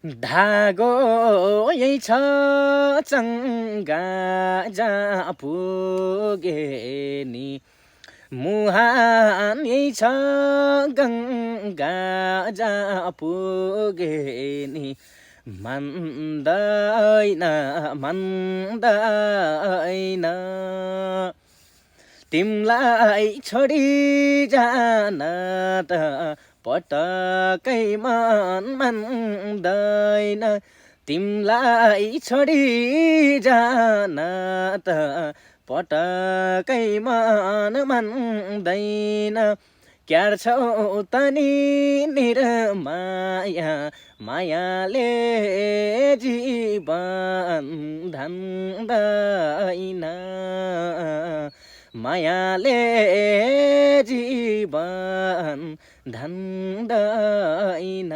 धागो यही छ चङ्गा जहाँ पुगे नि मुहान यही छ गङ्गा जहाँ पुगे नि मान्दैन मान्दैन तिमलाई छोडी जान त पटकै मन मान्दैन तिमलाई छोडी जान त पटकै मन मान्दैन क्यार छौ तनी निरमाया मायाले जीवन धान्दैन मायाले जीवन धान्दैन